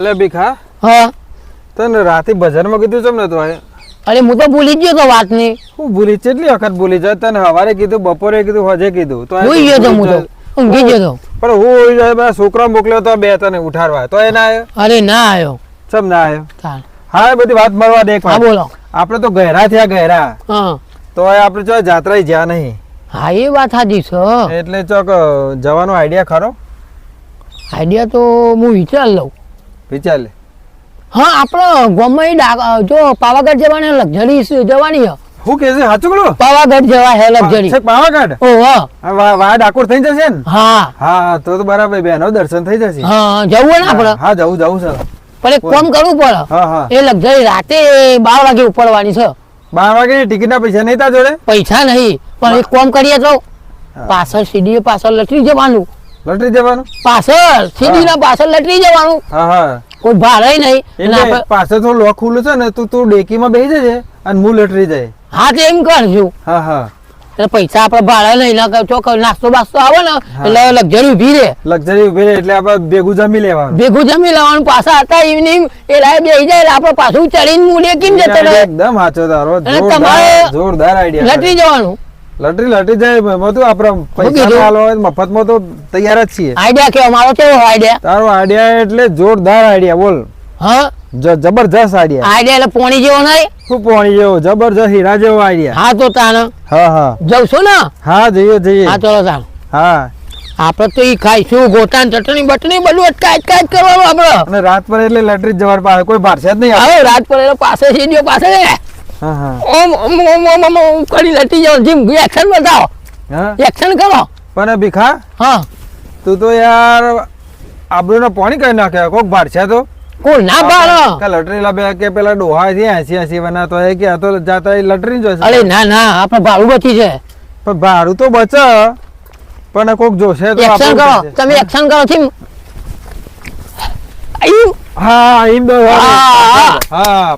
એટલે ભીખા હા તને રાતે બજારમાં કીધું ચમ નતું આયો? અરે હું તો ભૂલી જ ગયો તો વાત ની. હું ભૂલી કેટલી વખત ભૂલી જાય તને સવારે કીધું બપોરે કીધું હોજે કીધું તો ભૂલી ગયો તો હું તો ઊંઘી ગયો તો. પણ હું હોઈ જાય બધા છોકરા મોકલ્યો તો બે તને ઉઠાડવા તો એ ના આવ્યો અરે ના આવ્યો. ચમ ના આવ્યો? તાણ. હા એ બધી વાત મળવા દે એક હા વાર. બોલો. આપણે તો ગહેરા થયા ગહેરા હા તો આપણે જો જાત્રા જ્યાં નહીં હા એ વાત સાચી છે. એટલે ચોક જવાનો આઈડિયા ખરો આઈડિયા તો હું વિચાર લઉં. વિચાર લે. હા આપણે ગામમાં જો પાવાગઢ જવાની લક્ઝરી જવાની છે. હું કે છે સાચું કરું પાવાગઢ જવા હે લક્ઝરી. પાવાગઢ ઓહો વાહ ડાકોર થઈ જશે ને? હા હા તો બરાબર બેનો દર્શન થઈ જશે. હા જવું હોય ને આપણે. હા જવું છે. પણ એક કામ કરવું પડે. હા હા એ લક્ઝરી રાતે 12 વાગે ઉપડવાની છે. 12 વાગે ટિકિટ ના પૈસા નહીં તા જોડે? પૈસા નહીં પણ એક કામ કરીએ તો પાછળ સીડી પાછળ લટરી જવાનું. લટરી જવાનું? પાછળ સીડી ના પાછળ લટરી જવાનું. હા હા કોઈ ભારે નહીં. અને એટલે આપણે પાછળ થોડું લોક ખુલ્લું છે ને તું ડેકીમાં બેસી જજે અને હું લટરી જાય. હા તો એમ કરશું. હા હા એટલે પૈસા આપણે ભાડે લઈ ના ચોક નાસ્તો બાસ્તો આવે ને એટલે લક્ઝરી ઉભી રહે. લક્ઝરી ઉભી રહે એટલે આપણે ભેગું જમી લેવાનું. ભેગું જમી લેવાનું. પાછા હતા ઇવનિંગ એ લાય બેસી જાય એટલે આપણે પાછું ચડીને મૂડીએ કેમ જતો રહે. એકદમ સાચો તારો અને તમારે જોરદાર આઈડિયા. લટરી જવાનું. લટરી જાય એમાં તો આપણે પૈસા કીધું? ના આલવા હોય મફતમાં તો તૈયાર જ છીએ. આઈડિયા કેવો મારો કેવો આઈડિયા? તારો આઈડિયા એટલે જોરદાર આઈડિયા બોલ. હા જબરજસ્ત આઈડિયા. આઈડિયા એટલે પોણી જેવો નહીં. શું પોણી જેવો જબરજસ્ત હીરા જેવો આઈડિયા. હા તો તાણ હા હા જવશું ને. હા જઈએ હા ચલો તાણ. હા આપણે તો ઈ ખાઈશું ગોટા ચટણી બટણી બધું અટકાય કરવાનું આપણે. અને રાત પર એટલે લટરી જ જવાર પાસે કોઈ ભારશે જ નહીં. હવે રાત પર એટલે પાસે સીડીઓ પાસે હા હા ઓમ ઓમ ઓમ ઓમ ઓમ ઓમ કરી લટી જાવ. જીમ એક્શન બતાવો. હા એક્શન કરો. પણ ભીખા હા તું તો યાર આબરૂનો પાણી કરી નાખે કોક ભારશે તો કોણ ના પાડો. કે લટરી લાવે કે પેલા ડોહા છે 80 બના તો એ કે આ તો જાતા એ લટરી જોશે. અરે ના ના આપણે ભાડું બચી છે. પણ ભાડું તો બચે પણ કોક જોશે તો એક્શન કરો. આપણું તમે એક્શન કરો થી હા એમ તો હા હા